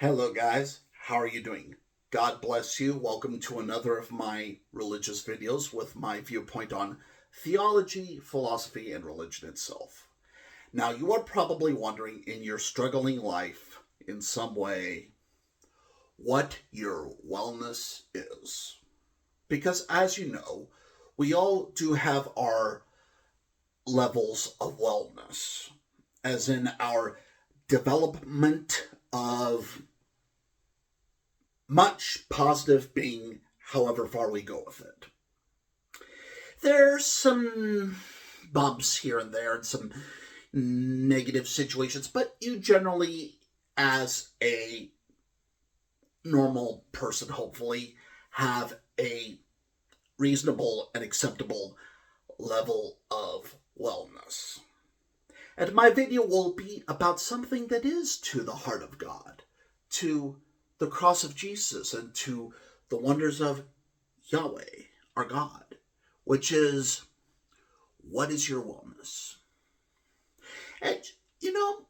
Hello, guys. How are you doing? God bless you. Welcome to another of my religious videos with my viewpoint on theology, philosophy, and religion itself. Now, you are probably wondering in your struggling life, in some way, what your wellness is. Because, as you know, we all do have our levels of wellness, as in our development of much positive being however far we go with it. There's some bumps here and there and some negative situations, but you generally, as a normal person, hopefully, have a reasonable and acceptable level of wellness. And my video will be about something that is to the heart of God, to the cross of Jesus, and to the wonders of Yahweh, our God, which is, what is your wellness? And, you know,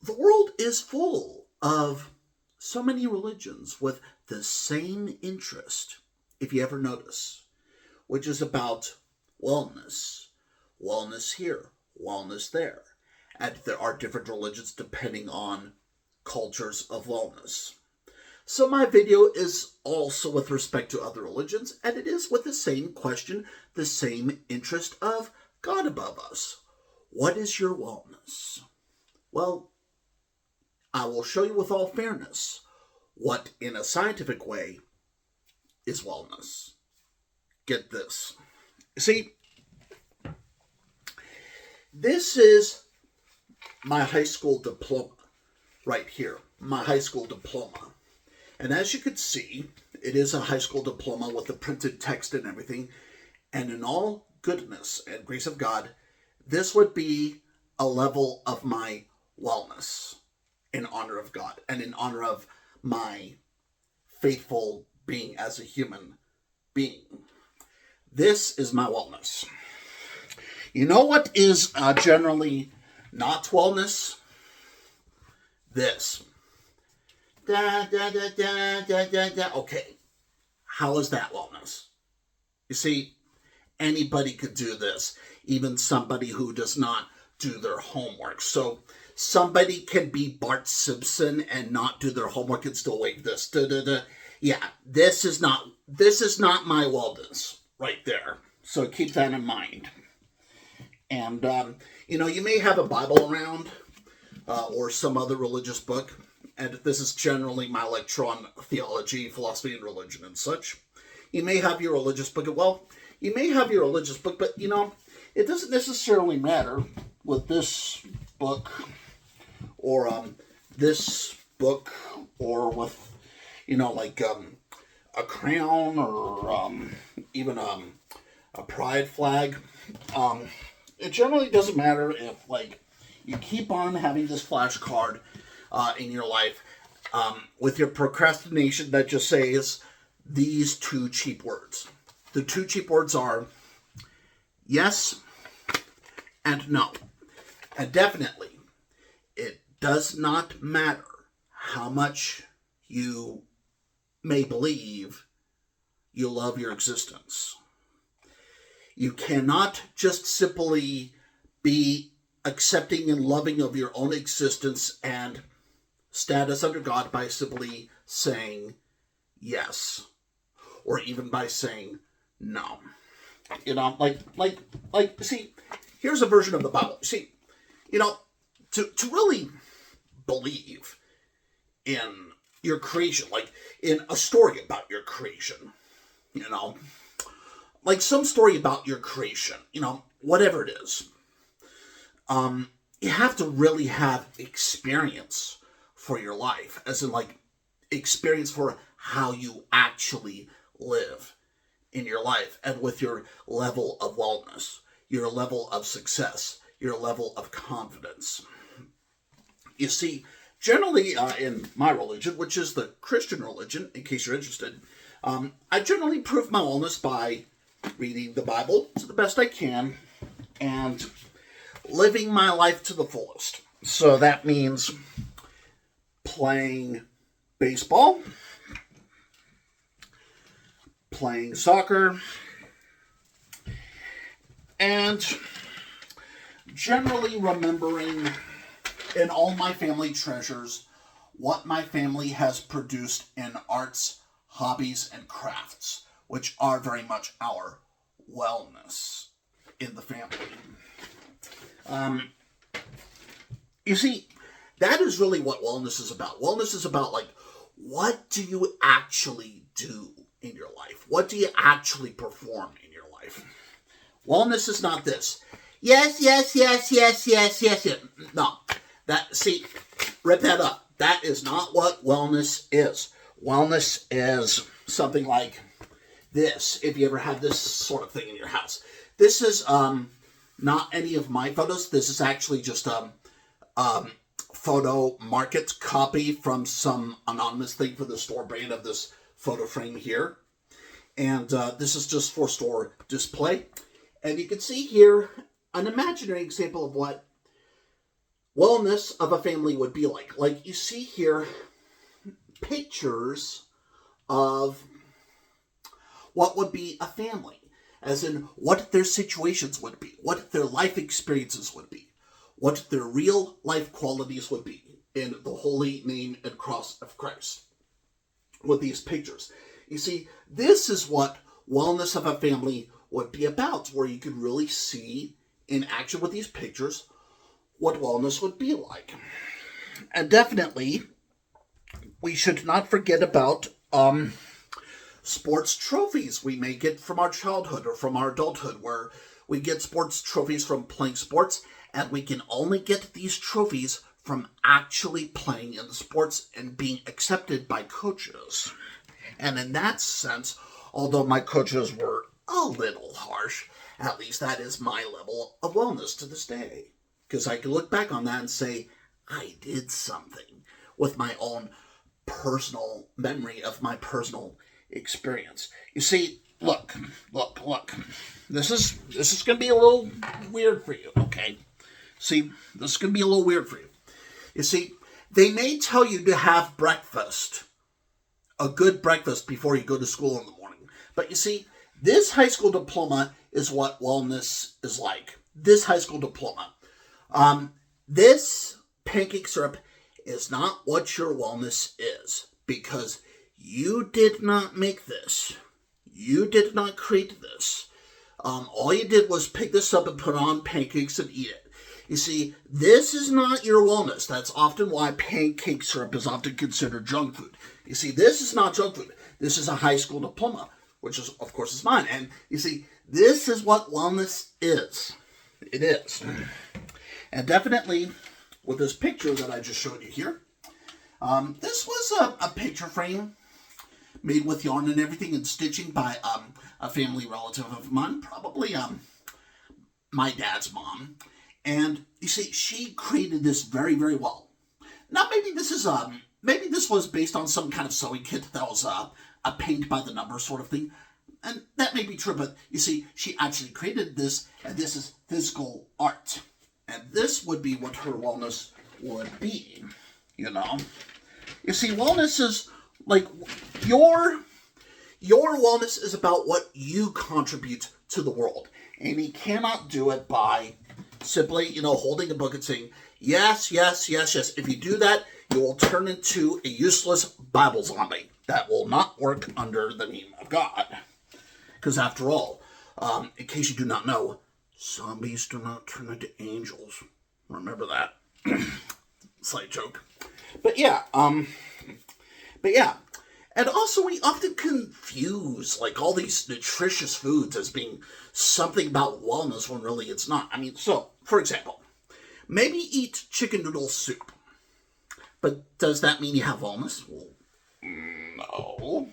the world is full of so many religions with the same interest, if you ever notice, which is about wellness. Wellness here, wellness there. And there are different religions depending on cultures of wellness. So my video is also with respect to other religions, and it is with the same question, the same interest of God above us. What is your wellness? Well, I will show you with all fairness what, in a scientific way, is wellness. Get this. See, this is my high school diploma right here, my high school diploma. And as you can see, it is a high school diploma with the printed text and everything. And in all goodness and grace of God, this would be a level of my wellness in honor of God and in honor of my faithful being as a human being. This is my wellness. You know what is generally not wellness? This. Da, da, da, da, da, da, da. Okay, how is that wellness? You see, anybody could do this, even somebody who does not do their homework. So somebody can be Bart Simpson and not do their homework and still wave this. Da, da, da. Yeah, this is not my wellness right there. So keep that in mind. And you may have a Bible around or some other religious book. And this is generally my lecture on theology, philosophy, and religion and such. You may have your religious book. Well, you may have your religious book, but, it doesn't necessarily matter with this book or this book or with, a crown or even a pride flag. It generally doesn't matter if, you keep on having this flashcard in your life with your procrastination that just says these two cheap words. The two cheap words are yes and no. And definitely, it does not matter how much you may believe you love your existence. You cannot just simply be accepting and loving of your own existence and status under God by simply saying yes, or even by saying no. See, here's a version of the Bible. See, to really believe in your creation, like in a story about your creation, like some story about your creation, whatever it is, you have to really have experience for your life, as in experience for how you actually live in your life and with your level of wellness, your level of success, your level of confidence. You see, generally in my religion, which is the Christian religion, in case you're interested, I generally prove my wellness by reading the Bible to the best I can and living my life to the fullest. So that means playing baseball, playing soccer, and generally remembering in all my family treasures what my family has produced in arts, hobbies, and crafts, which are very much our wellness in the family. You see, that is really what wellness is about. Wellness is about, like, what do you actually do in your life? What do you actually perform in your life? Wellness is not this. Yes. No. Rip that up. That is not what wellness is. Wellness is something like this, if you ever had this sort of thing in your house. This is not any of my photos. This is actually just photo market copy from some anonymous thing for the store brand of this photo frame here. And this is just for store display. And you can see here an imaginary example of what wellness of a family would be like. Like, you see here pictures of what would be a family, as in what their situations would be, what their life experiences would be, what their real life qualities would be in the holy name and cross of Christ. With these pictures, you see, this is what wellness of a family would be about, where you could really see in action with these pictures what wellness would be like. And definitely, we should not forget about sports trophies we may get from our childhood or from our adulthood, where we get sports trophies from playing sports, and we can only get these trophies from actually playing in the sports and being accepted by coaches. And in that sense, although my coaches were a little harsh, at least that is my level of wellness to this day. Because I can look back on that and say, I did something with my own personal memory of my personal experience. You see, look. This is going to be a little weird for you, okay? See, this is going to be a little weird for you. You see, they may tell you to have breakfast, a good breakfast before you go to school in the morning. But you see, this high school diploma is what wellness is like. This high school diploma. This pancake syrup is not what your wellness is, because you did not make this. You did not create this. All you did was pick this up and put on pancakes and eat it. You see, this is not your wellness. That's often why pancake syrup is often considered junk food. You see, this is not junk food. This is a high school diploma, which is, of course, is mine. And you see, this is what wellness is. It is. And definitely, with this picture that I just showed you here, this was a picture frame made with yarn and everything and stitching by a family relative of mine, probably my dad's mom. And you see, she created this very, very well. Now, maybe this was based on some kind of sewing kit that was a paint by the number sort of thing. And that may be true, but you see, she actually created this, and this is physical art. And this would be what her wellness would be, you know. You see, wellness is like your wellness is about what you contribute to the world. And you cannot do it by simply, holding a book and saying, yes. If you do that, you will turn into a useless Bible zombie. That will not work under the name of God. Because after all, in case you do not know, zombies do not turn into angels. Remember that. Slight joke. But yeah. And also, we often confuse, like, all these nutritious foods as being something about wellness when really it's not. I mean, so, for example, maybe eat chicken noodle soup. But does that mean you have wellness? Well, no.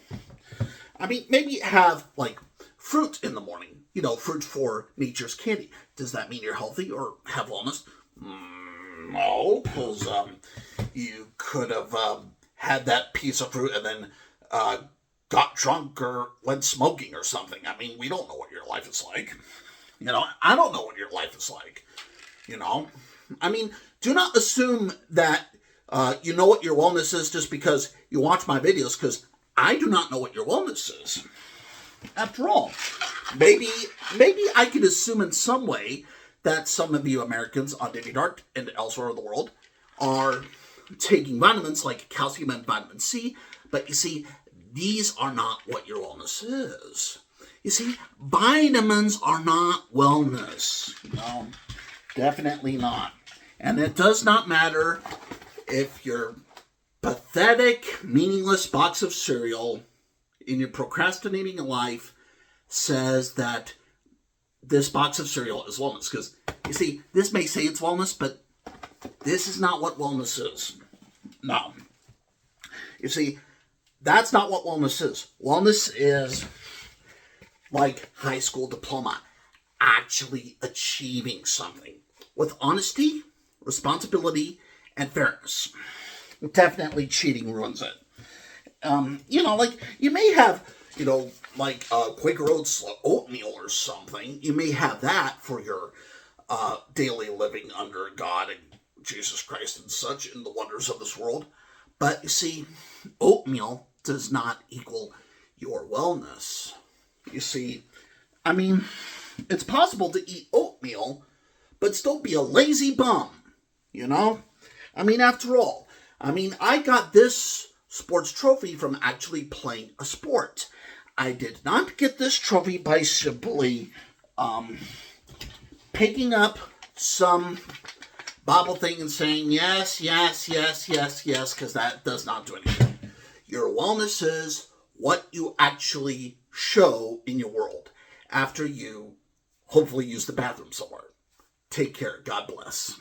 I mean, maybe have, like, fruit in the morning. Fruit for nature's candy. Does that mean you're healthy or have wellness? No, because you could have had that piece of fruit and then got drunk or went smoking or something. I mean, we don't know what your life is like. I don't know what your life is like. I mean, do not assume that You know what your wellness is just because you watch my videos, because I do not know what your wellness is. After all, maybe I could assume in some way that some of you Americans on DeviantArt and elsewhere in the world are taking vitamins like calcium and vitamin C, but you see, these are not what your wellness is. You see, vitamins are not wellness. No, definitely not. And it does not matter if your pathetic, meaningless box of cereal in your procrastinating life says that this box of cereal is wellness. Because, you see, this may say it's wellness, but this is not what wellness is. No. You see, that's not what wellness is. Wellness is like high school diploma, actually achieving something with honesty, responsibility, and fairness. Definitely cheating ruins it. Like, you may have, like Quaker Oats oatmeal or something. You may have that for your daily living under God and Jesus Christ and such in the wonders of this world. But you see, oatmeal does not equal your wellness. You see, I mean, it's possible to eat oatmeal, but still be a lazy bum, I mean, after all, I got this sports trophy from actually playing a sport. I did not get this trophy by simply picking up some Bible thing and saying, yes, yes, yes, yes, yes, because that does not do anything. Your wellness is what you actually show in your world after you hopefully use the bathroom somewhere. Take care. God bless.